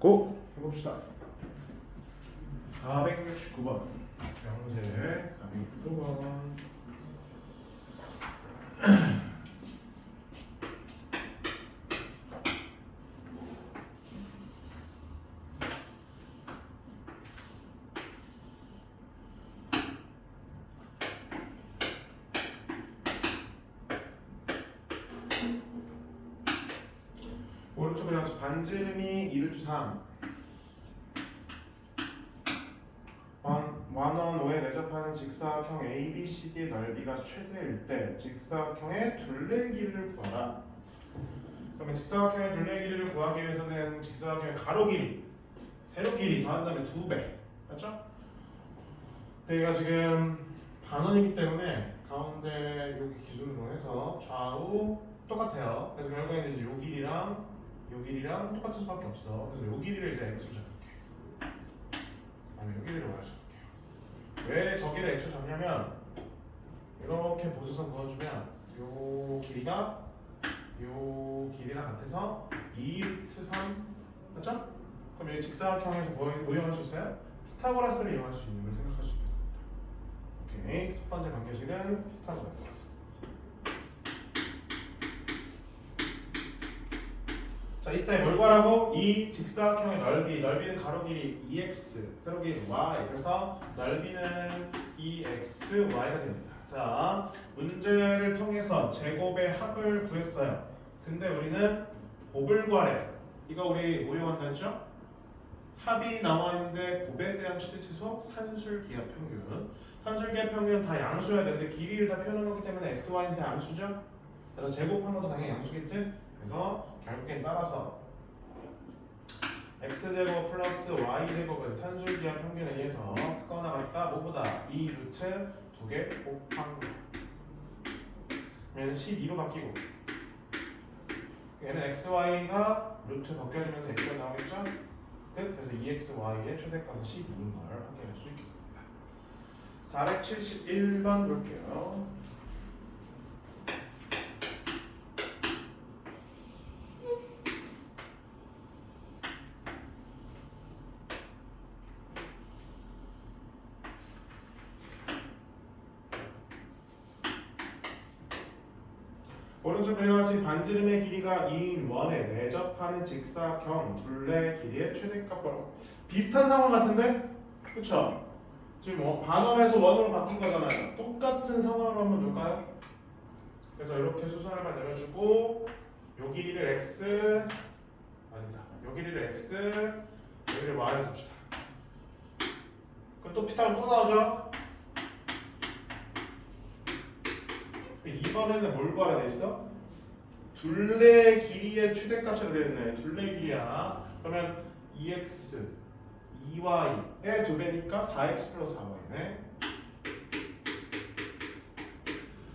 고! 해봅시다. 469번 명제 469번 오른쪽으로 같이 반지름이 2루트 3 원원오에 내접하는 직사각형 ABCD의 넓이가 최대일 때 직사각형의 둘레 길이를 구하라. 그러면 직사각형의 둘레 길이를 구하기 위해서는 직사각형의 가로 길이, 세로 길이 더한 다음에 2배 맞죠? 여기가 지금 반원이기 때문에 가운데 여기 기준으로 해서 좌우 똑같아요. 그래서 결국에는 이제 요 길이랑 똑같을 수밖에 없어. 그래서 요 길이를 이제 x로 잡을게요. 아니면 요 길이를 y로 잡을게요. 왜 저기를 x로 잡냐면 이렇게 보조선 그어주면 요 길이가 요 길이랑 같아서 2루트 3 맞죠? 그럼 여기 직사각형에서 뭐 이용할 수 있어요? 피타고라스를 이용할 수 있는 걸 생각할 수 있겠습니다. 오케이, 첫 번째 관계식은 피타고라스. 자, 이때 뭘 구하라고? 이 직사각형의 넓이는 가로 길이 2x, 세로 길이 y. 그래서 넓이는 2xy가 됩니다. 자, 문제를 통해서 제곱의 합을 구했어요. 근데 우리는 곱을 구하래. 이거 우리 뭐 이용한다 했죠? 합이 나와 있는데 곱에 대한 최대치수 산술기하 평균. 산술기하 평균은 다 양수여야 되는데 길이를 다 표현한 거기 때문에 x, y는 다 양수죠? 그래서 제곱한 것도 당연히 양수겠지? 그래서 결국엔 따라서 x제곱 플러스 y제곱은 산술기하 평균에 의해서 크거나 같다 뭐보다 2루트 2개 곱한 거. 얘는 12로 바뀌고 얘는 xy가 루트 벗겨지면서 x가 나오겠죠? 그래서 2xy의 최대값은 12인 걸 확인할 수 있겠습니다. 471번 볼게요. 오른쪽 그림과 같이 반지름의 길이가 2인 원에 내접하는 직사각형 둘레 길이의 최대값과 비슷한 상황 같은데? 그쵸? 지금 뭐 반원에서 원으로 바뀐 거잖아요. 똑같은 상황으로 한번 볼까요? 그래서 이렇게 수선을 내려주고 요 길이를 x 아니다. 요 길이를 x 요 길이를 y로 줍시다. 그럼 또 피타고 또 나오죠? 이번에는 뭘 구하라 돼 있어? 둘레 길이의 최대값으로 되어 있네. 둘레 길이야. 그러면 2x, 2y의 2배니까 4x 플러스 4y네.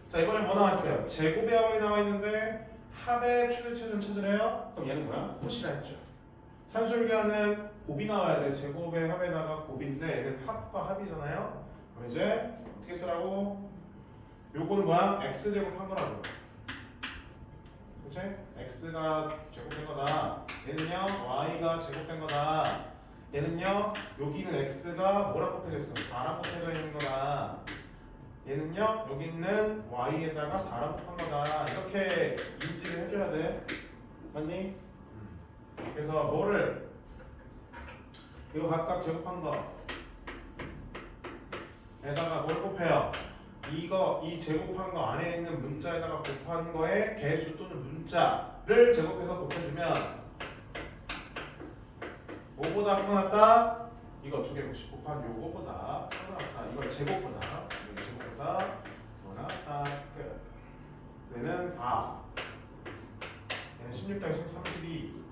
자, 이번에 뭐 나왔어요? 제곱의 합이 나와 있는데 합의 최대치는 찾으래요? 그럼 얘는 뭐야? 곱이라 했죠. 산술기하는 곱이 나와야 돼. 제곱의 합에다가 곱인데 얘는 합과 합이잖아요. 그럼 이제 어떻게 쓰라고? 요거는 뭐야? x제곱 한 거라고. 그치? x가 제곱된 거다. 얘는요 y가 제곱된 거다. 얘는요 여기는 x가 뭐랑 곱해졌어? 4랑 곱해져 있는 거다. 얘는요 여기 있는 y에다가 4랑 곱한 거다. 이렇게 인지를 해줘야 돼. 맞니? 그래서 뭐를 이거 각각 제곱한 거 에다가 뭘 곱해요? 이 제곱한 거 안에 있는 문자에다가 곱한 거에 개수 또는 문자를 제곱해서 곱해주면 뭐보다 크거나 같다? 이거 두 개 곱한 요거보다 크거나 같다. 이거 제곱보다 크거나 같다. 끝. 얘는 4 얘는 16-10 32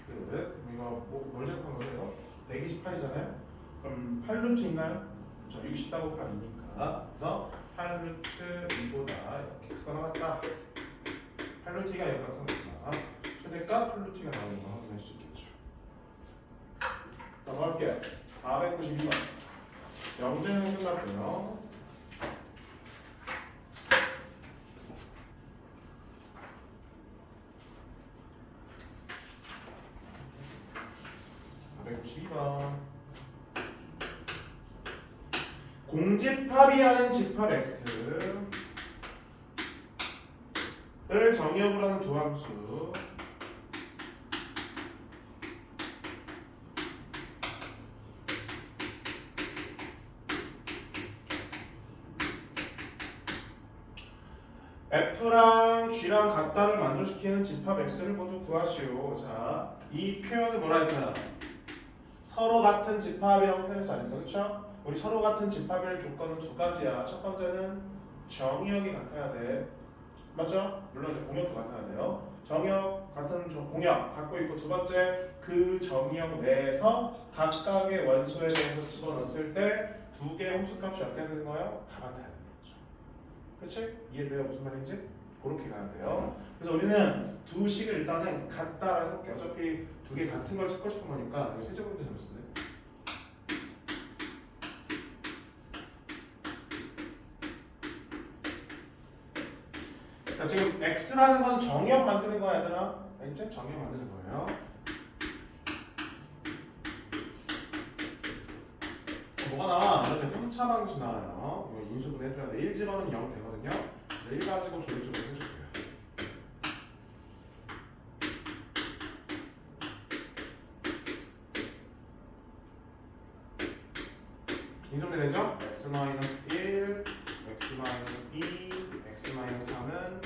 끝. 이거 뭘 제곱한 거예요? 128이잖아요. 그럼 8루트 있나요? 그렇죠. 64 곱하기 2니까. 그래서 8루트 2보다 이렇게 크거나 같다. 8루트가 이보다 큰 거구나. 최대값 8루트가 나오는 거 확인할 수 있겠죠. 넘어갈게요. 492번. 영재는 끝났고요. 응집합이 하는 집합 x를 정의역으로 하는 두 함수 F랑 G랑 같다를 만족시키는 집합 X를 모두 구하시오. 자, 이 표현을 뭐라 했어요? 서로 같은 집합이라고 표현해서 안 했어, 그렇죠? 우리 서로 같은 집합일 조건은 두 가지야. 첫 번째는 정의역이 같아야 돼, 맞죠? 물론 이제 공역도 같아야 돼요. 정의역 같은 공역 갖고 있고, 두 번째 그 정의역 내에서 각각의 원소에 대해서 집어넣었을 때 두 개의 함수값이 어떻게 되는 거예요? 다 같아야 되는 거죠. 그치? 이해돼요? 무슨 말인지? 그렇게 가야 돼요. 그래서 우리는 두 식을 일단은 같다 해볼게요. 어차피 두 개 같은 걸 찾고 싶은 거니까. 여기 세제곱인데 잘쓰네. 자, 지금 x라는 건 정의역 만드는 거야, 얘들아. 알겠지? 정의역 만드는 거예요. 뭐가 나와? 이렇게 3차 방식 나와요. 이거 인수분 해줘야 돼. 1 집어넣으면 0 되거든요. 그래서 1 가지고 조리조리 해줄게요. 인수분해 되죠? x-1, x-2, x-3은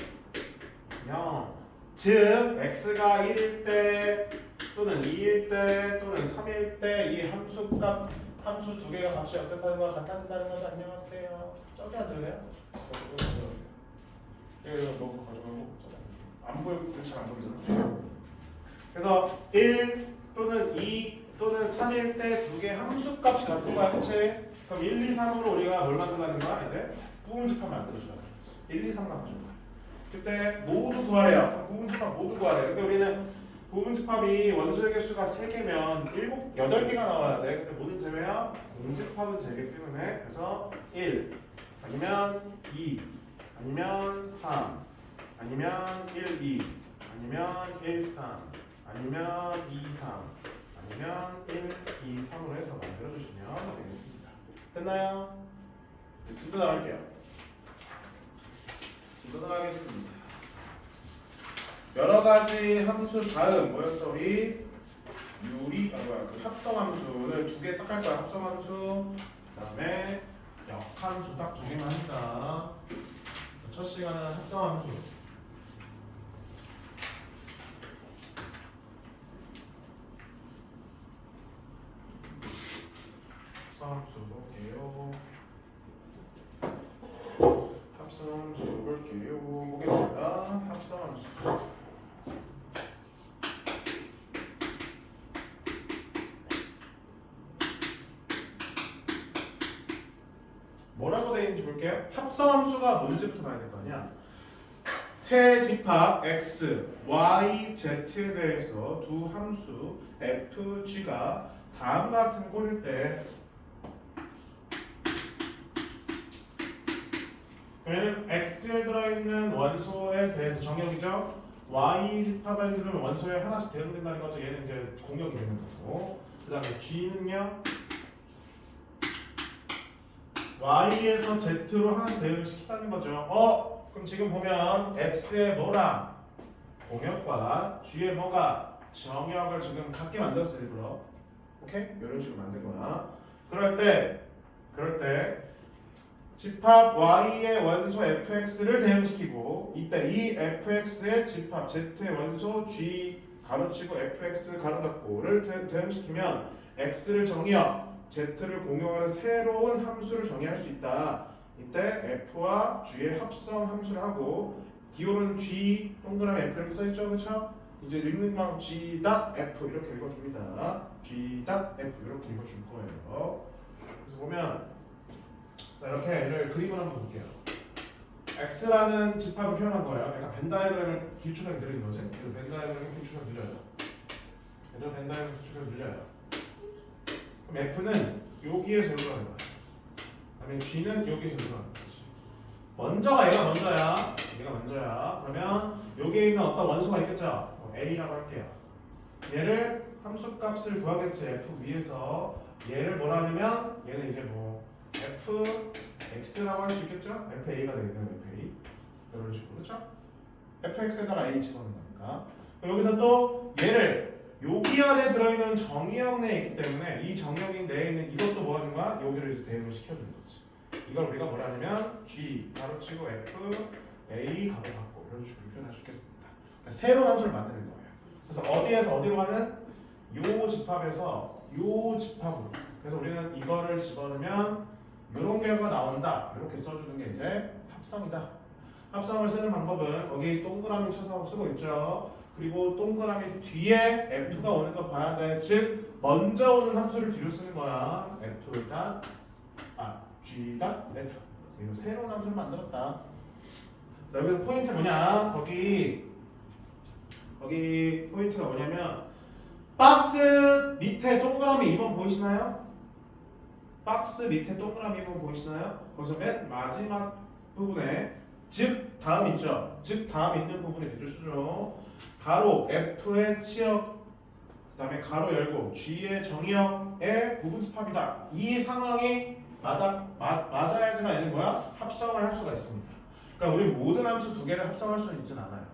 0. 즉 x가 1일 때 또는 2일 때 또는 3일 때 이 함수 두 개가 값이 어떻다는 거 같아진다는 거죠. 안녕하세요. 저기 앉을래요? 이거 너무 가져가고 안 보이고 잘 안 보이잖아. 그래서 1 또는 2 또는 3일 때 두 개의 함수 값이 같은 거야, 그치? 그럼 1, 2, 3으로 우리가 뭘 만든다는 거야? 이제 부분집합 만들어줘야 되겠지. 1, 2, 3 나눠준 거야. 그때 모두 구하래요. 그럼 부분집합 모두 구하래요. 근데 우리는 부분집합이 원소의 개수가 3개면 8개가 나와야 돼. 근데 모든 제외야. 공집합은 제기 때문에 그래서 1 아니면 2 아니면 3 아니면 1, 2 아니면 1, 3 아니면 2, 3 아니면 1, 2, 3으로 해서 만들어주시면 되겠습니다. 됐나요? 이제 진도 나갈게요. 진도 나가겠습니다. 여러 가지 함수 다음 뭐였어 우리? 그 합성함수를 두 개 딱 할 거야. 합성함수 그다음에 역함수 딱 두 개만 한다. 첫 시간은 합성함수. 합성함수 볼게요. 합성함수 볼게요. 보겠습니다. 합성함수. 뭐라고 되어 있는지 볼게요. 합성함수가 뭔지부터 봐야 될 거 아니야. 세 집합 x, y, z에 대해서 두 함수 f, g가 다음과 같은 꼴일 때 얘는 x에 들어있는 원소에 대해서 정역이죠. y 집합에 들으면 원소에 하나씩 대응된다는 거죠. 얘는 이제 공역이 되는 거고. 그 다음에 g는요. y에서 z로 하나씩 대응을 시킨다는 거죠. 그럼 지금 보면 x의 뭐랑 공역과 g의 뭐가 정역을 지금 같게 만들었어요, 일부러. 오케이? 이런 식으로 만든 거야. 그럴 때 집합 y의 원소 fx를 대응시키고 이때 이 fx의 집합 z의 원소 g 가로치고 fx 가로 닫고를 대응시키면 x를 정의역 z를 공용하는 새로운 함수를 정의할 수 있다. 이때 f와 g의 합성 함수를 하고 기호는 g 동그라미 f 이렇게 써있죠, 그렇죠? 이제 읽는 방 g f 이렇게 읽어줍니다. g f 이렇게 읽어줄 거예요. 그래서 보면 자 이렇게 얘를 그림을 한번 볼게요. x라는 집합을 표현한 거예요. 그러니까 벤 다이어그램을 길쭉하게 그리는 거지. 그래서 벤 다이어그램을 길쭉하게 늘려요. 그래서 벤 다이어그램을 길쭉하게 늘려요. 그럼 f는 여기에서 여기로 가는 거야. 그다음에 g는 여기에서 여기로 가는 거지. 먼저가 얘가 먼저야. 얘가 먼저야. 그러면 여기에 있는 어떤 원소가 있겠죠. a라고 할게요. 얘를 함수값을 구하겠지. f 위에서 얘를 뭐라 하냐면 얘는 이제 뭐 fx라고 할 수 있겠죠? fa가 되겠네요. fa 이런 식으로 그렇죠? fx에다가 a 집어넣는 거니까 여기서 또 얘를 여기 안에 들어있는 정의역 내에 있기 때문에 이 정의역 내에 있는 이것도 뭐 하는 거야? 여기를 이제 대응을 시켜주는 거지. 이걸 우리가 뭐라 하냐면 g 가로치고 f a 가로 닫고 이런 식으로 표현할 수 있겠습니다. 그러니까 새로운 함수를 만드는 거예요. 그래서 어디에서 어디로 가는? 요 집합에서 요 집합으로. 그래서 우리는 이거를 집어넣으면 이런 결과가 나온다. 이렇게 써주는 게 이제 합성이다. 합성을 쓰는 방법은 거기 동그라미 쳐서 쓰고 있죠. 그리고 동그라미 뒤에 F가 오는 거 봐야 돼. 즉 먼저 오는 함수를 뒤로 쓰는 거야. G F. 그래서 이거 새로운 함수를 만들었다. 자 여기서 포인트 뭐냐? 거기 포인트가 뭐냐면 박스 밑에 동그라미 2번 보이시나요? 박스 밑에 동그라미 2번 보이시나요? 거기서 맨 마지막 부분에 즉 다음 있죠? 즉 다음 있는 부분에 비주시죠. 가로 F의 치역 그 다음에 가로 열고 G의 정의역의 부분집합이다. 이 상황이 맞아야지만 얘는 뭐야? 합성을 할 수가 있습니다. 그러니까 우리 모든 함수 두 개를 합성할 수는 있진 않아요.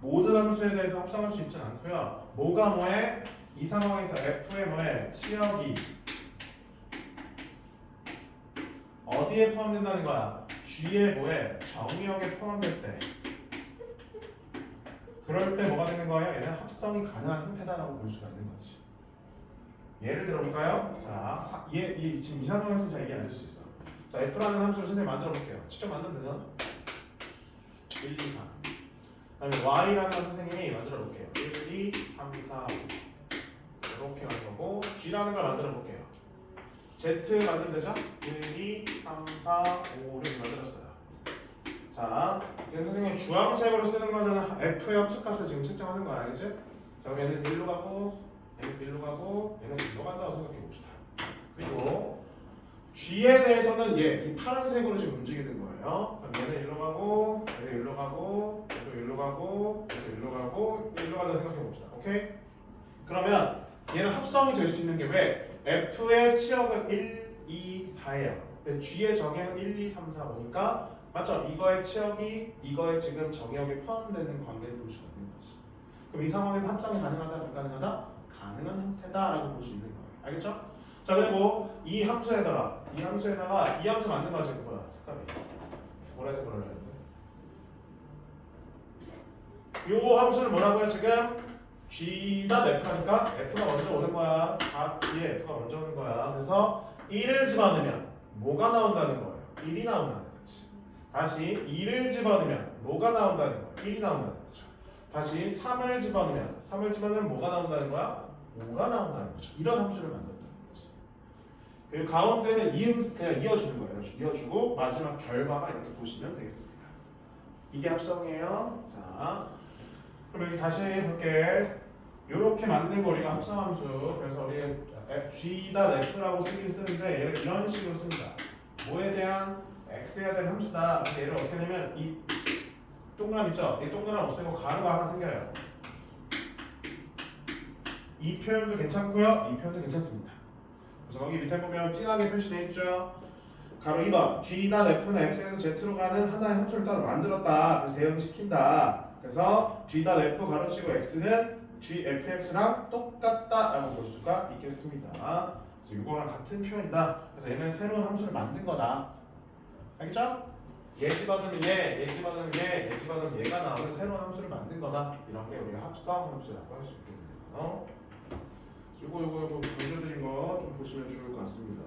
모든 함수에 대해서 합성할 수 있진 않고요. 뭐가 뭐해? 이 상황에서 F의 뭐해? 치역이 어디에 포함된다는 거야? G의 뭐해? 정의역에 포함될 때 그럴 때 뭐가 되는 거예요? 얘는 합성이 가능한 형태다라고 볼 수가 있는 거지. 예를 들어볼까요? 자, 지금 이 상황에서 잘 이해 안 될 수 있어. 자, F라는 함수를 선생님 만들어 볼게요. 직접 만들면 되잖아. 1, 2, 3. 그다음에 Y라는 걸 선생님이 만들어 볼게요. 1, 2, 3, 4, 5. 이렇게 하는 거고 G라는 걸 만들어 볼게요. Z 만들면 되죠? 1, 2, 3, 4, 5, 6 만들었어요. 자, 지금 선생님이 주황색으로 쓰는 거는 F의 함수값을 지금 측정하는 거야, 알겠지? 자, 그럼 얘는 1로 가고, 얘는 1로 가고, 얘는 1로 간다고 생각해 봅시다. 그리고 G에 대해서는 이 파란색으로 지금 움직이는 거예요. 그럼 얘는 1로 가고, 얘는 1로 가고, 얘도 1로 가고, 얘도 1로 가고, 1로 간다고 생각해 봅시다. 오케이? 그러면 얘는 합성이 될 수 있는 게 왜? F의 치역은 1, 2, 4예요. G의 정의는 1, 2, 3, 4 보니까 맞죠? 이거의 치역이 이거의 지금 정의역에 포함되는 관계를 볼 수가 있는 거지. 그럼 이 상황에서 합성이 가능하다, 불가능하다? 가능한 형태다라고 볼 수 있는 거예요. 알겠죠? 자 그리고 이 함수에다가 이 함수 만든 거 지금 뭐야? 잠깐만. 보라색으로 하려는데. 요 함수를 뭐라고요 지금? G다 F라니까 F가 먼저 오는 거야. 뒤에 F가 먼저 오는 거야. 그래서 1을 집어넣으면 뭐가 나온다는 거예요? 1이 나온다는 거지. 다시 2를 집어넣으면 뭐가 나온다는 거야? 1이 나온다는 거죠. 다시 3을 집어넣으면 뭐가 나온다는 거야? 5가 나온다는 거죠. 이런 함수를 만든다는 거지. 그리고 가운데는 그냥 이어주는 거예요. 이어주고 마지막 결과가 이렇게 보시면 되겠습니다. 이게 합성이에요. 자, 그럼 여기 다시 볼게. 이렇게 만들고 우리가 합성함수. 그래서 우리 G.F라고 쓰는데 얘를 이런 식으로 씁니다. 뭐에 대한 x에 대한 함수다. 얘를 어떻게 하냐면 이 동그라미 있죠? 이 동그라미 없애고 가로가 하나 생겨요. 이 표현도 괜찮고요. 이 표현도 괜찮습니다. 그래서 거기 밑에 보면 진하게 표시되어 있죠. 가로 2번 G.F는 x에서 z로 가는 하나의 함수를 따로 만들었다. 그래서 대응시킨다. 그래서 G.F 가로치고 x는 GFX랑 똑같다라고 볼 수가 있겠습니다. 그래서 이거랑 같은 표현이다. 그래서 얘는 새로운 함수를 만든 거다. 알겠죠? 얘 집어넣으면 얘 집어넣으면 얘 집어넣으면 얘가 나오는 새로운 함수를 만든 거다. 이런 게 우리가 합성 함수라고 할 수 있겠네요. 요거 보여드린 거 좀 보시면 좋을 것 같습니다.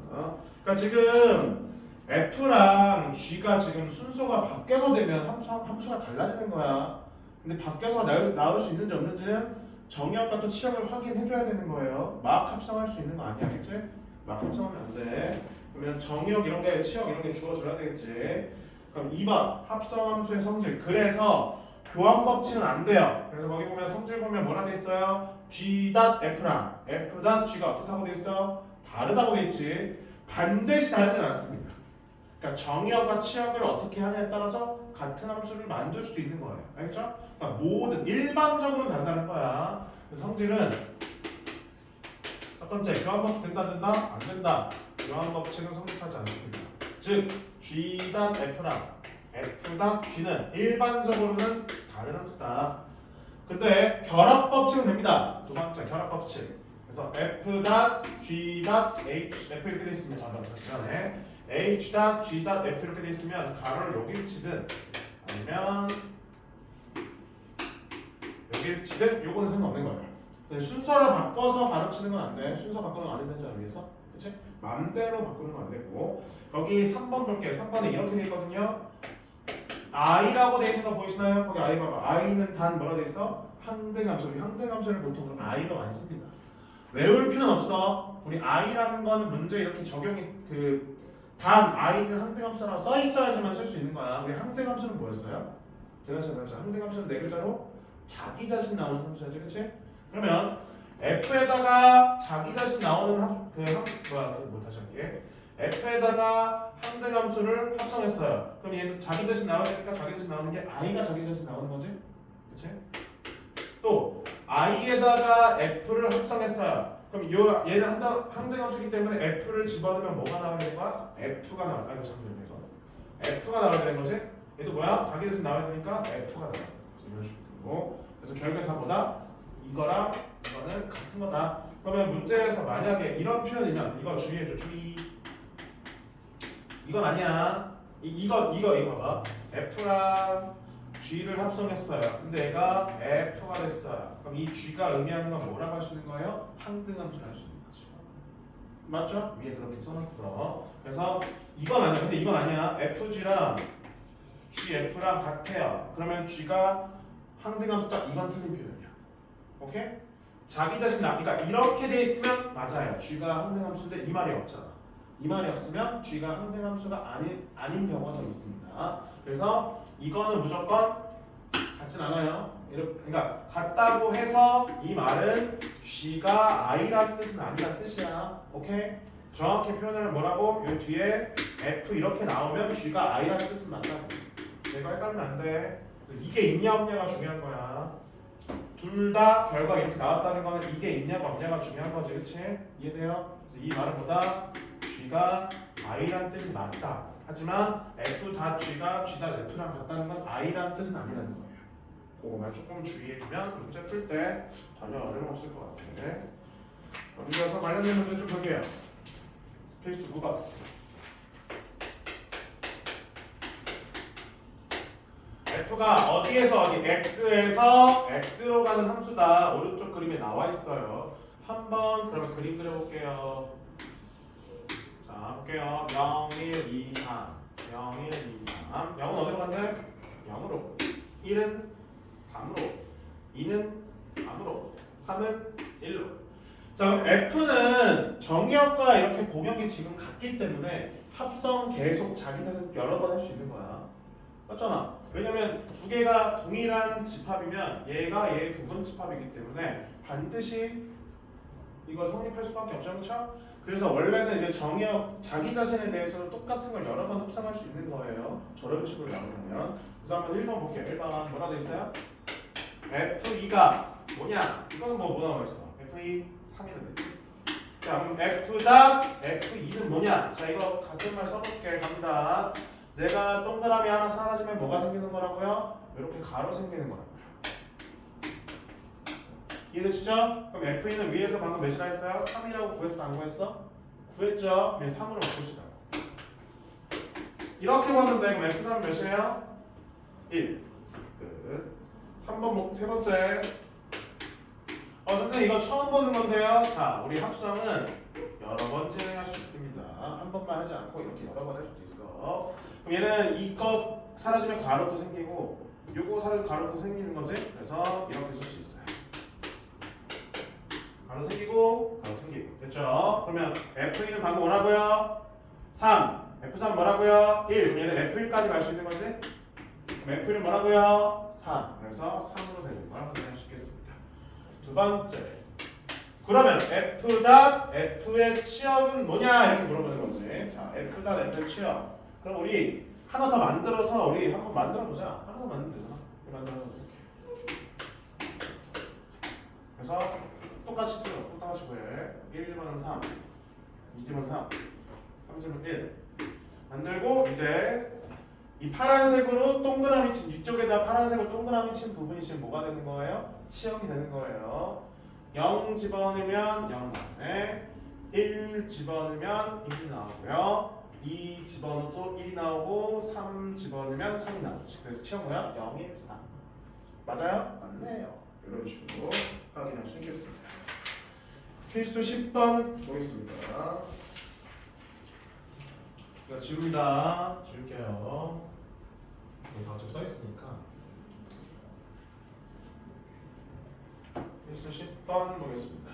그러니까 지금 F랑 G가 지금 순서가 바뀌어서 되면 함수가 달라지는 거야. 근데 바뀌어서 나올 수 있는지 없는지는 정의역과 또 치역을 확인해줘야 되는 거예요. 막 합성할 수 있는 거 아니야, 그치? 막 합성하면 안 돼. 그러면 정의역 이런 게, 치역 이런 게 주어져야 되겠지. 그럼 2번 합성함수의 성질. 그래서 교환 법칙은 안 돼요. 그래서 거기 보면 성질 보면 뭐라 돼 있어요? G.F랑 F.G가 어떻다고 돼 있어? 다르다고 돼 있지. 반드시 다르진 않습니다. 그러니까 정의역과 치역을 어떻게 하냐에 따라서 같은 함수를 만들 수도 있는 거예요. 알겠죠? 그러니까 모든 일반적으로는 다르다는 거야. 그래서 성질은 첫 번째 교환 법칙 된다 안 된다? 안 된다. 이러한 법칙은 성립하지 않습니다. 즉 G.F랑 F.G는 일반적으로는 다른 함수다. 근데 결합 법칙은 됩니다. 두 번째 결합 법칙. 그래서 F.G.H F 이렇게 돼 있으면 전에 H.G.F 이렇게 돼 있으면 가로를 여기 치든 아니면 여기 치든 요거는 상관없는 거예요. 근데 순서를 바꿔서 가로치는 건 안 돼. 순서 바꾸는 건 안 된다는 점에서 그치? 맘대로 바꾸는 건 안 되고 여기 3번 볼게요. 3번에 이렇게 돼 있거든요. i라고 돼 있는 거 보이시나요? 거기 i 봐봐. i는 단 뭐라 돼 있어? 항등함수. 우리 항등함수를 보통 그럼 i로 많이 씁니다. 외울 필요는 없어. 우리 i라는 거는 문제 이렇게 적용이 단 i는 항등함수라고 써 있어야지만 쓸 수 있는 거야. 우리 항등함수는 뭐였어요? 제가 설명했죠. 항등함수는 네 글자로 자기 자신 나오는 함수였지, 그치? 그러면 f에다가 자기 자신 나오는 다시 할게. f에다가 항등함수를 합성했어요. 그럼 얘는 자기 자신 나와야 되니까 자기 자신 나오는 게 i가 자기 자신 나오는 거지, 그치? 또 i에다가 f를 합성했어요. 그럼 얘는 항등함수이기 때문에 f를 집어넣으면 뭐가 나와야 되는 거야? f가 나와. 아이고 잠깐만 이거. f가 나와야 되는 거지? 얘도 뭐야? 자기 자신 나와야 되니까 f가 나와야 되는 거지. 이런 식으로. 그래서 결국엔 다 뭐다? 이거랑 이거는 같은 거다. 그러면 문제에서 만약에 이런 표현이면 이거 주의해줘. 주의. 이건 아니야. 이거 봐봐. F랑 G를 합성했어요. 근데 얘가 F가 됐어요. 그럼 이 G가 의미하는 건 뭐라고 할 수 있는 거예요? 항등함수를 할 수 있는 거죠. 맞죠? 위에 그렇게 써놨어. 그래서 이건 아니야. 근데 이건 아니야. FG랑 GF랑 같아요. 그러면 G가 항등함수다. 이건 틀린 표현이야. 오케이? 자기 자신 그러니까 이렇게 돼 있으면 맞아요. G가 항등함수인데 이 말이 없잖아. 이 말이 없으면 G가 항등함수가 아닌 경우가 더 있습니다. 그래서 이거는 무조건 같진 않아요. 그러니까 같다고 해서 이 말은 G가 I라는 뜻은 아니라는 뜻이야. 오케이? 정확히 표현을 뭐라고? 이 뒤에 F 이렇게 나오면 G가 I라는 뜻은 맞다. 내가 헷갈리면 안 돼. 이게 있냐 없냐가 중요한 거야. 둘 다 결과 이렇게 나왔다는 거는 이게 있냐가 없냐가 중요한 거지, 그치? 이해돼요? 그래서 이 말은 뭐다? G가 I라는 뜻이 맞다. 하지만 F.G가 G.F랑 같다는 건 I라는 뜻은 아니라는 거예요. 그거만 조금 주의해주면 문제 풀 때 전혀 어려움 없을 것 같은데. 여기서 관련된 문제 좀 볼게요. 필수 9번. F가 어디에서 어디? X에서 X로 가는 함수다. 오른쪽 그림에 나와 있어요. 한번 그러면 그림 그려볼게요. 자, 볼게요. 0, 1, 2, 3. 0, 1, 2, 3. 0은 어디로 간대? 0으로. 1은 3으로. 2는 3으로. 3은 1로. 자, 그럼 F는 정의역과 이렇게 공역이 지금 같기 때문에 합성 계속 자기 자신 여러 번 할 수 있는 거야. 맞잖아. 왜냐면 두 개가 동일한 집합이면 얘가 얘의 부분 집합이기 때문에 반드시 이걸 성립할 수밖에 없죠, 그렇죠? 그래서 원래는 이제 정의역 자기 자신에 대해서는 똑같은 걸 여러 번 합성할 수 있는 거예요. 저런 식으로 나오면. 그래서 한번 1번 볼게요. 1번 뭐라 돼 있어요? F2가 뭐냐? 이거는 뭐 나와 있어? F2 3이면 되지. 자, 그럼 F.F2는 뭐냐? 자, 이거 같은 말 써볼게. 갑니다. 내가 동그라미 하나 사라지면 뭐가 생기는 거라고요? 이렇게 가로 생기는 거라고요. 이해되시죠? 그럼 F는 위에서 방금 몇이라 했어요? 3이라고 구했어? 안 구했어? 구했죠? 그럼 3으로 바꾸시다. 이렇게 봤는데 그럼 F3은 몇이에요? 1. 끝. 3번 세 번째. 선생님 이거 처음 보는 건데요. 자, 우리 합성은 여러 번 진행할 수 있습니다. 한 번만 하지 않고 이렇게 여러 번 할 수도 있어. 그럼 얘는 이거 사라지면 가로도 생기고 요거 사라지면 가로도 생기는 거지. 그래서 이렇게 쓸 수 있어요. 가로 생기고 가로 생기고. 됐죠? 그러면 F2는 방금 뭐라고요? 3. F3 뭐라고요? 1. 그럼 얘는 F1까지 갈 수 있는 거지? 그럼 F1은 뭐라고요? 3. 그래서 3으로 되는 걸 확인할 수 있겠습니다. 두 번째. 그러면 F.F의 치역은 뭐냐? 이렇게 물어보는 거지. 자, F.F의 치역. 그럼 우리 하나 더 만들어서 우리 한번 만들어 보자. 하나 더 만들면 되잖아. 만들어서 이렇게. 그래서 똑같이 구해. 1 집어넣으면 3, 2 집어넣으면 3, 3제곱 1 만들고 이제 이 파란색으로 동그라미 친 이쪽에다 파란색으로 동그라미 친 부분이 지금 뭐가 되는 거예요? 치역이 되는 거예요. 0 집어넣으면 0 나오네. 1 집어넣으면 1이 나오고요. 2 집어넣어도 1이 나오고 3 집어넣으면 3이 나오지. 그래서 치역 뭐야? 0, 1, 3 맞아요? 맞네요. 이런 식으로 확인할 수 있겠습니다. 필수 10번 보겠습니다. 이거 지웁니다. 지울게요. 여기 다 어차피 써있으니까. 필수 10번 보겠습니다.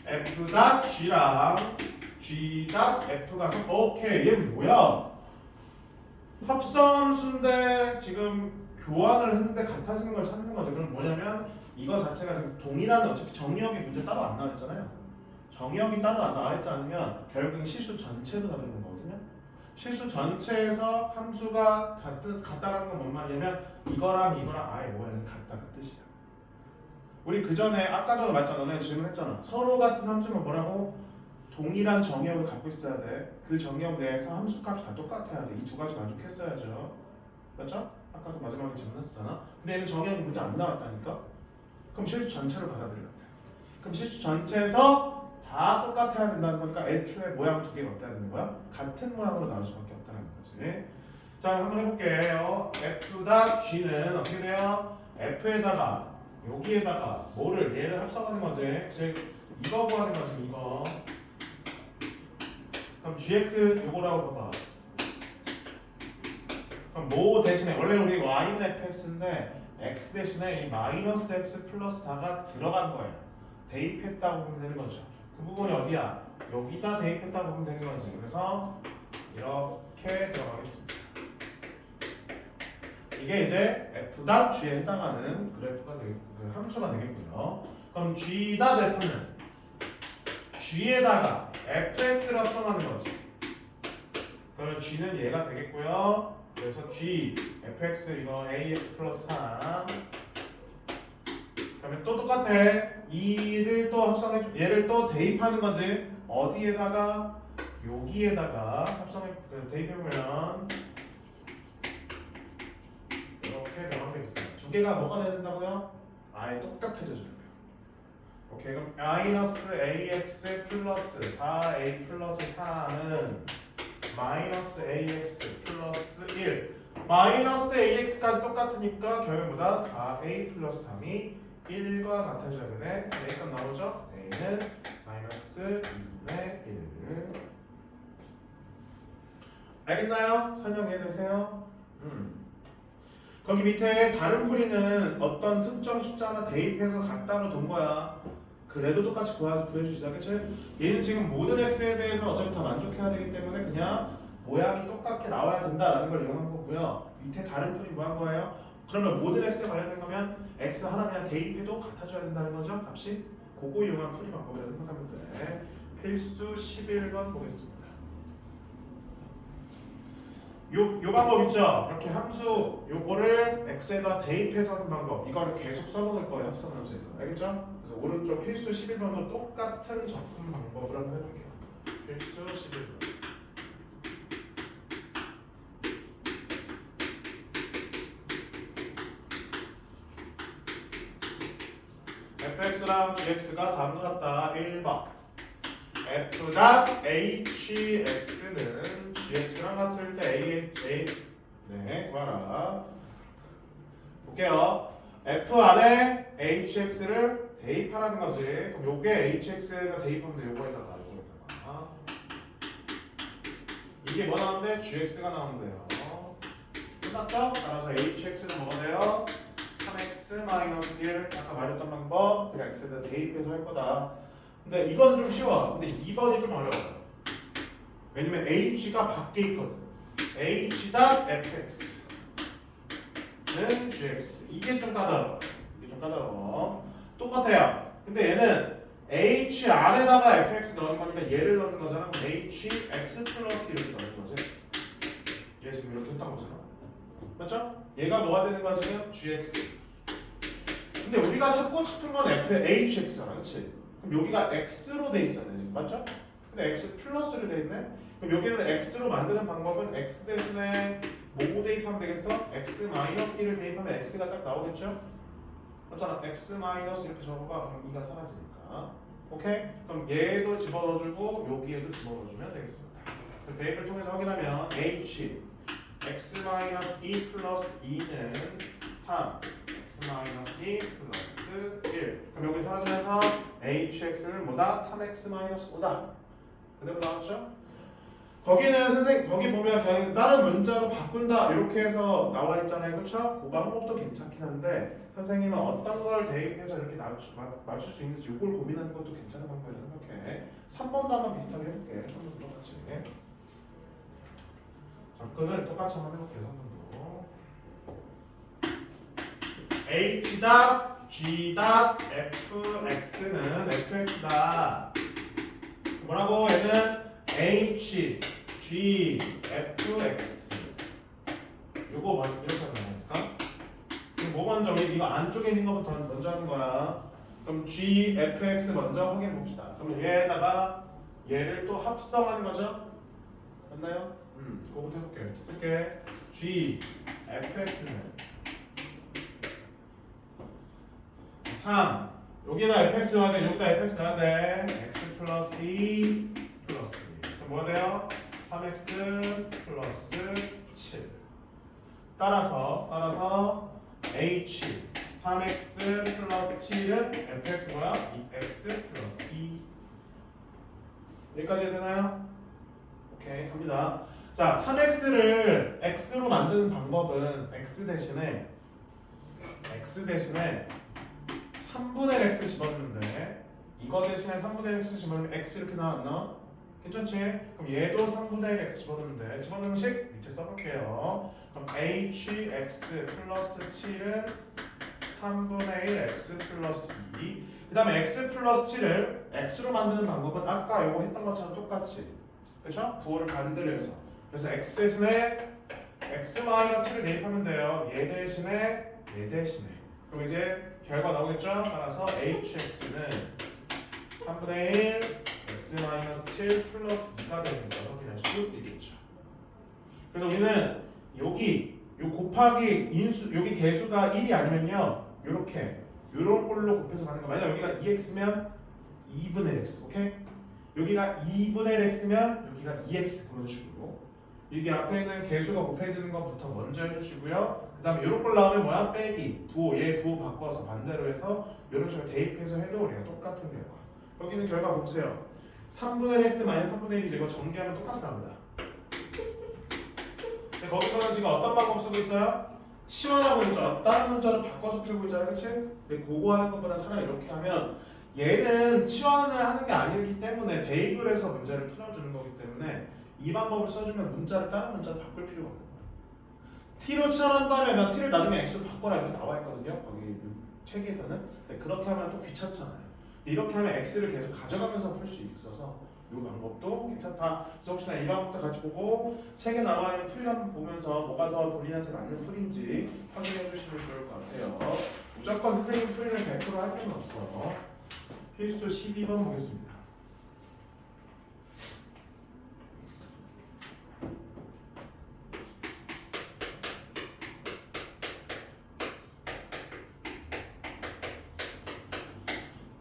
F 닷 G랑 G 닷 F가 오케이 얘 뭐야? 합성함수인데 지금 교환을 했는데 같아지는 걸 찾는 거죠. 그럼 뭐냐면 이거 자체가 지금 동일한 어차피 정의역이 문제 따로 안 나왔잖아요. 정의역이 따로 안 나와있지 않으면 결국엔 실수 전체로 다 들어오는 거거든요. 실수 전체에서 함수가 같다라는 건 뭔 말이냐면 이거랑 아예 모양이 같다는 뜻이야. 우리 그 전에 아까 전에 맞잖아. 너네 질문했잖아. 서로 같은 함수면 뭐라고? 동일한 정의역을 갖고 있어야 돼. 그 정의역 내에서 함수 값이 다 똑같아야 돼. 이 두 가지 만족했어야죠. 맞죠? 아까도 마지막에 질문했었잖아. 근데 얘는 정의역이 문제 안 나왔다니까? 그럼 실수 전체를 받아들여야 돼. 그럼 실수 전체에서 다 똑같아야 된다는 거니까 애초에 모양 두 개가 어때야 되는 거야? 같은 모양으로 나올 수밖에 없다는 거지. 자, 한번 해볼게요. F 닷 G는 어떻게 돼요? F에다가 여기에다가 뭐를 얘를 합성하는 거지. 즉 이거 구하는 거지. 이거. 그럼 gx 요거라고 봐봐. 그럼 뭐 대신에 원래 우리 y는 fx인데 x 대신에 이 마이너스 x 플러스 4가 들어간 거예요. 대입했다고 보면 되는 거죠. 그 부분이 어디야? 여기다 대입했다고 보면 되는 거지. 그래서 이렇게 들어가겠습니다. 이게 이제 f 닷 g에 해당하는 그래프가 그 함수가 되겠고요. 그럼 g 닷 f는 g에다가 fx를 합성하는 거지. 그러면 g는 얘가 되겠고요. 그래서 g fx 이거 ax 플러스 3. 그러면 또 똑같아. 2를 또 합성해 얘를 또 대입하는 거지. 어디에다가 여기에다가 합성해 대입해보면 이렇게 되면 되겠습니다. 두 개가 뭐가 된다고요? 아예 똑같아져줘야 돼요. 오케이, 그럼 마이너스 ax 플러스 4a 플러스 4는 마이너스 ax 플러스 1. 마이너스 ax까지 똑같으니까 결국보다 4a 플러스 3이 1과 같아져야 되네. a값 나오죠? a는 마이너스 2분의 1. 알겠나요? 설명해 주세요. 거기 밑에 다른 풀이는 어떤 특정 숫자 하나 대입해서 같다로 둔 거야. 그래도 똑같이 구해주자. 그치? 얘는 지금 모든 x에 대해서 어차피 다 만족해야 되기 때문에 그냥 모양이 똑같게 나와야 된다라는 걸 이용한 거고요. 밑에 다른 풀이 뭐 한 거예요? 그러면 모든 x에 관련된 거면 x 하나 그냥 대입해도 같아져야 된다는 거죠. 값이. 그거 이용한 풀이 방법이라고 생각하면 돼. 필수 11번 보겠습니다. 요 방법 있죠? 이렇게 함수 요거를 x에다 대입해서 하는 방법. 이거를 계속 써먹을 거예요. 합성함수에서. 알겠죠? 그래서 오른쪽 필수 11번도 똑같은 접근 방법을 한번 해볼게요. 필수 11번. fx랑 gx가 다음과 같다. 1번. f 닷 hx는 gx랑 같을 때 네, 봐라. 볼게요. f 안에 hx를 대입하라는 거지. 그럼 요게 hx가 대입하면 돼. 요거에다가. 이게 뭐 나오는데? gx가 나오는데요. 끝났죠? 따라서 hx는 뭐가 돼요? 3x-1 아까 말했던 방법 그냥 x에다 대입해서 할 거다. 근데 이건 좀 쉬워. 근데 2번이 좀 어려워. 왜냐면 h가 밖에 있거든. h.fx는 gx. 이게 좀 까다로워. 똑같아요. 근데 얘는 h 안에다가 fx 넣은 거니까 얘를 넣는 거잖아. 그럼 hx 플러스 이렇게 넣는 거지. 얘 지금 이렇게 했던 거잖아. 맞죠? 얘가 뭐가 되는 거야 지금? gx. 근데 우리가 찾고 싶은 건 hx잖아, 그렇지? 그럼 여기가 x로 돼 있어야 돼 지금, 맞죠? 근데 x 플러스로 돼 있네. 그럼 여기를 x로 만드는 방법은 x 대신에 뭐 대입하면 되겠어? x 마이너스 1을 대입하면 x가 딱 나오겠죠? 맞잖아. x 마이너스 이렇게 적어봐. 그럼 2가 사라지니까. 오케이? 그럼 얘도 집어넣어주고 여기에도 집어넣어주면 되겠습니다. 그래서 대입을 통해서 확인하면 h x 마이너스 2 플러스 2는 3 x 마이너스 2 플러스 1. 그럼 여기 사라지면서 hx는 뭐다? 3x 마이너스 5다. 그대로 나왔죠? 거기는 선생님 거기 보면 그냥 다른 문자로 바꾼다 이렇게 해서 나와 있잖아요, 그렇죠? 그 방법도 괜찮긴 한데 선생님은 어떤 걸 대입해서 이렇게 맞출 수 있는지 이걸 고민하는 것도 괜찮은 방법이라고 생각해. 3번도 한번 비슷하게 해볼게. 3번도 똑같이. 접근을 똑같이 한번 해볼게요. 3번도. h g fx는 fx다. 뭐라고? 얘는 h g fx. 요거 이렇게 하는 거니까. 그럼 뭐 먼저 이거 안쪽에 있는 것부터 먼저 하는 거야. 그럼 g fx 먼저 확인해 봅시다. 그러면 얘에다가 얘를 또 합성하는 거죠. 맞나요? 그거부터 해볼게요. 쓸게. g fx는 3. 여기다 fx 넣어야 돼. 여기다 fx 넣어야 돼. x 플러스 2 플러스 2. 그럼 뭐가 돼요? 3x 플러스 7. 따라서 h 3x 플러스 7은 fx 뭐야? 2x 플러스 2. 여기까지 해야 되나요? 오케이, 갑니다. 자, 3x를 x로 만드는 방법은 x 대신에 3분의 x 집어넣는데 이거 대신에 3분의 x 집어넣으면 x 이렇게 나왔나? 괜찮지? 그럼 얘도 3분의 1 x 집어넣는데 집어넣는 식 밑에 써볼게요. 그럼 hx 플러스 7은 3분의 1 x 플러스 2. 그 다음에 x 플러스 7을 x로 만드는 방법은 아까 요거 했던 것처럼 똑같이, 그렇죠? 부호를 반대로 해서. 그래서 x 대신에 x 마이너스 7을 대입하면 돼요. 얘 대신에. 그럼 이제 결과 나오겠죠? 따라서 hx는 3분의 1 x 마이너스 7 플러스 2가 되는 걸 확인할 수 있겠죠. 그래서 우리는 요 곱하기 인수, 여기 개수가 1이 아니면요, 요런 걸로 곱해서 가는 거. 만약 여기가 2x면 2분의 x, 오케이? 여기가 2분의 x면 여기가 2x 그런 식으로. 이게 앞에 있는 개수가 곱해지는 것부터 먼저 해주시고요. 그 다음에 이런 걸 나오면 뭐야? 빼기, 부호, 얘 부호 바꿔서 반대로 해서 이런 식으로 대입해서 해도 우리가 똑같은 결과. 여기는 결과 보세요. 3분의 x 마이너스 3분의 1이죠. 이거 전개하면 똑같이 나옵니다. 근데 거기서는 지금 어떤 방법 쓰고 있어요? 치환하고 있죠. 다른 문자로 바꿔서 풀고 있잖아요, 그치? 근데 그거 하는 것보다 차라리 이렇게 하면 얘는 치환을 하는 게 아니기 때문에 대입을 해서 문제를 풀어주는 거기 때문에 이 방법을 써주면 문자를 다른 문자로 바꿀 필요가 없는 거예요. t로 치환한 다음에 나 t를 나중에 x로 바꿔라 이렇게 나와 있거든요. 거기 책에서는. 근데 그렇게 하면 또 귀찮잖아요. 이렇게 하면 x를 계속 가져가면서 풀 수 있어서 이 방법도 괜찮다. 그래서 혹시나 이 방법도 같이 보고 책에 나와 있는 풀이 한번 보면서 뭐가 더 본인한테 맞는 풀인지 확인해 주시면 좋을 것 같아요. 무조건 선생님 풀이를 100% 할 필요는 없어요. 필수 12번 보겠습니다.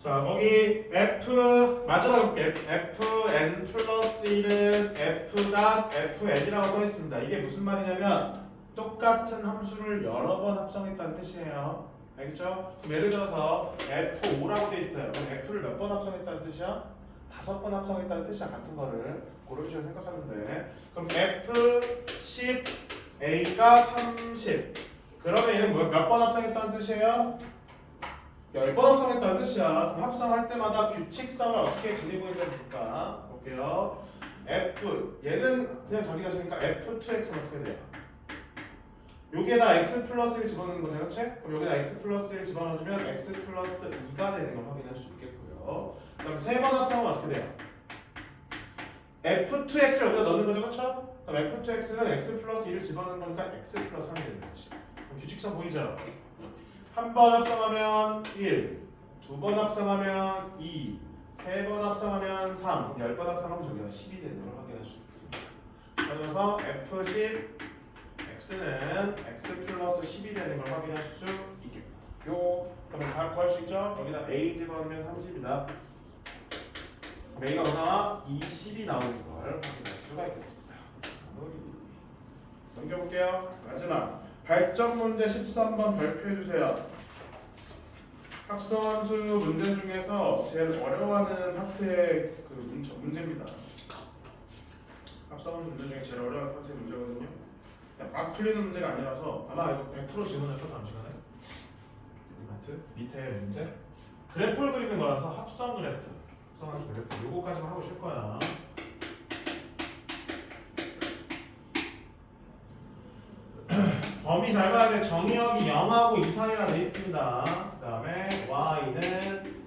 자, 거기 f 마지막 fn 플러스 1은 f.fn이라고 써 있습니다. 이게 무슨 말이냐면 똑같은 함수를 여러 번 합성했다는 뜻이에요. 알겠죠? 그럼 예를 들어서 f5라고 돼 있어요. 그럼 f를 몇 번 합성했다는 뜻이야? 5번 합성했다는 뜻이야. 같은 거를 그런 식으로 생각하면 돼. 그럼 f10 a가 30. 그러면 얘는 몇 번 합성했다는 뜻이에요? 10번 합성했다는 뜻이야. 그럼 합성할 때마다 규칙성을 어떻게 지니고 있는지 볼까? 볼게요. f 얘는 그냥 자기 자신이니까 f2x는 어떻게 돼요? 여기에다 x 플러스 1 집어넣는 거네, 그렇지? 그럼 여기다 x 플러스 1 집어넣어주면 x 플러스 2가 되는 걸 확인할 수 있겠고요. 거. 그다음에 세 번 합성하면 어떻게 돼요? f2x를 여기다 넣는 거죠, 그렇죠? 그럼 f2x는 x 플러스 1을 집어넣는 거니까 x 플러스 3이 되는 거지. 그럼 규칙성 보이죠? 한 번 합성하면 1, 두 번 합성하면 2, 세 번 합성하면 3, 10번 합성하면 저기가 10이 되는 걸 확인할 수 있습니다. 그래서 f10 x는 x 플러스 10이 되는 걸 확인할 수 있겠고요. 그러면 다 구할 수 있죠? 여기다 a 집어넣으면 30이다. a가 얼마나 20이 나오는 걸 확인할 수가 있겠습니다. 넘겨볼게요. 마지막 발전 문제 13번 발표해주세요. 합성함수 문제 중에서 제일 어려워하는 파트의 그 문제입니다. 합성함수 문제 중에 제일 어려워하는 파트의 문제거든요. 그냥 막 풀리는 문제가 아니라서 아마 이거 100% 질문할 거 다음 시간에 이 파트 밑에 문제 그래프를 그리는 거라서 합성 그래프, 합성함수 그래프 요거까지만 하고 쉴 거야. 범위 잘 봐야 돼. 정의역이 0하고 이상이라 돼 있습니다. 그 다음에 y는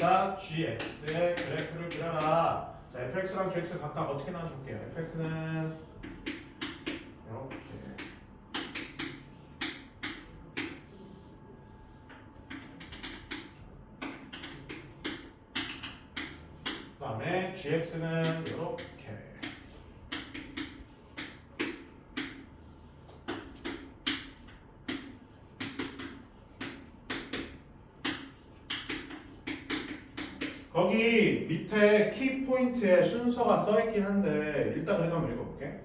f.gx의 그래프를 그려라. 자, fx랑 gx 각각 어떻게 나는지 볼게요. fx는 이렇게, 그 다음에 gx는 이렇게. 거기 밑에 키포인트에 순서가 써있긴 한데 일단 그래도 한번 읽어볼게.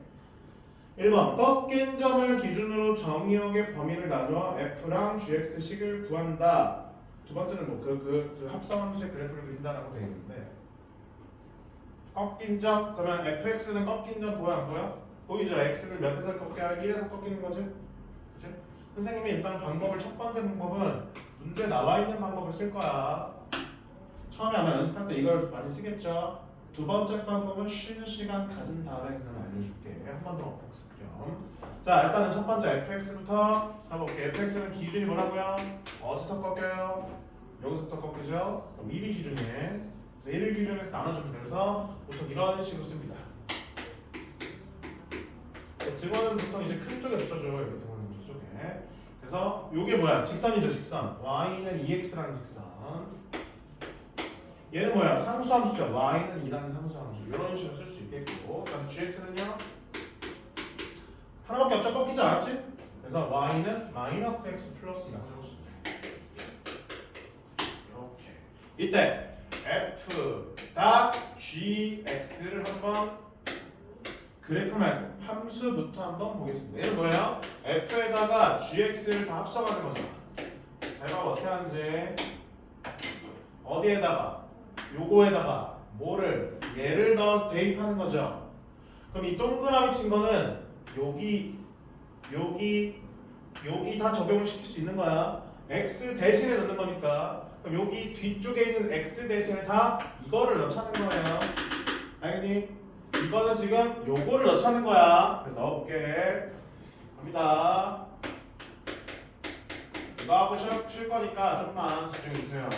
1번 꺾인 점을 기준으로 정의역의 범위를 나누어 f랑 gx식을 구한다. 두 번째는 뭐 그 합성함수의 그래프를 그린다라고 되어 있는데 꺾인 점 그러면 fx는 꺾인 점 보여 안 보여? 보이죠? x는 몇에서 꺾여야 1에서 꺾이는 거지? 그치? 선생님이 일단 방법을 첫 번째 방법은 문제 나와 있는 방법을 쓸 거야. 처음에 아마 연습할 때 이걸 많이 쓰겠죠. 두 번째 방법은 쉬는 시간 가진 다음에 그냥 알려줄게. 한 번 더 복습 겸. 자, 일단은 첫 번째 fx부터 가볼게. fx는 기준이 뭐라고요? 어디서 꺾여요? 여기서부터 꺾이죠? 그럼 1이 기준이에요. 그래서 1을 기준에서 나눠주면 돼서 보통 이런 식으로 씁니다. 등원은 보통 이제 큰 쪽에 붙여줘요. 여기 등원은 저쪽에. 그래서 이게 뭐야? 직선이죠, 직선. y는 2x라는 직선. 얘는 뭐야? 상수함수죠. y는 2라는 상수함수. 이런 식으로 쓸 수 있겠고, 그다음 gx는요 하나밖에 없죠. 꺾이지 않았지? 그래서 y는 마이너스 x 플러스 2라고 적었습니다. 이렇게. 이때 f 딱 gx를 한번 그래프 말고 함수부터 한번 보겠습니다. 얘는 뭐예요? f에다가 gx를 다 합성하는 거잖아. 잘 봐 어떻게 하는지. 어디에다가? 요거에다가 뭐를 얘를 더 대입하는 거죠. 그럼 이 동그라미 친 거는 여기 다 적용을 시킬 수 있는 거야. x 대신에 넣는 거니까. 그럼 여기 뒤쪽에 있는 x 대신에 다 이거를 넣자는 거예요. 알겠니? 이거는 지금 요거를 넣자는 거야. 그래서 넣어볼게. 갑니다. 이거 하고 쉴 거니까 조금만 집중해 주세요.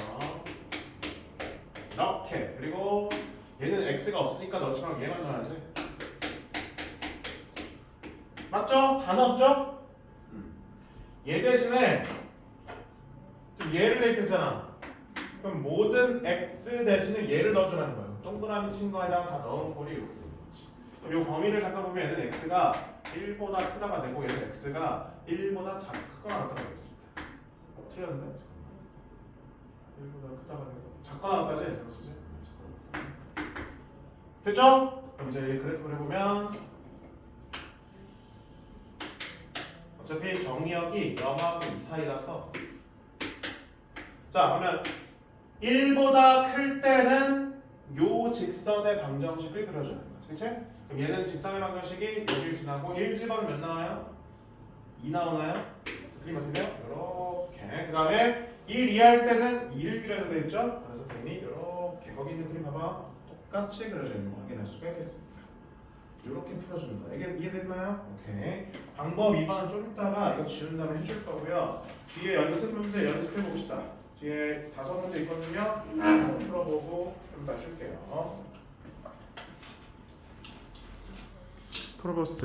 이렇게. 그리고 얘는 x가 없으니까 너처럼 얘만 넣어야지. 맞죠? 다 넣었죠? 얘 대신에 좀 얘를 대입했잖아. 그럼 모든 x 대신에 얘를 넣어주라는 거예요. 동그라미 친 거에다가 다 넣은 꼴이 이렇게 되는 거지. 그럼 이 범위를 잠깐 보면 얘는 x가 1보다 크다가 되고 얘는 x가 1보다 크거나 같다가 되겠습니다. 틀렸는데? 잠깐만. 1보다 크다가 되고 작거나 같다지? 잘못 쓰지? 됐죠? 그럼 이제 이 그래프를 해보면 어차피 정의역이 0하고 2 사이라서 자 그러면 1보다 클 때는 요 직선의 방정식을 그려주는 거지. 그치? 그럼 얘는 직선의 방정식이 여기를 지나고 1 집어는 몇 나와요? 2 나오나요? 그림 어떻게 돼요? 이렇게. 그 다음에 1 이하일 때는 2를 그려야 되겠죠? 그래서 그림이 이렇게 거기 있는 그림 봐봐. 똑같이 그려져 있는 거 확인할 수가 있겠습니다. 이렇게 풀어주는 거예요. 이해됐나요? 오케이. 방법 2번은 좀 이따가 이거 지운 다음에 해줄 거고요. 뒤에 연습 문제 연습해 봅시다. 뒤에 5문제 있거든요. 한번 풀어보고 좀 더 쉴게요. 풀어보세요.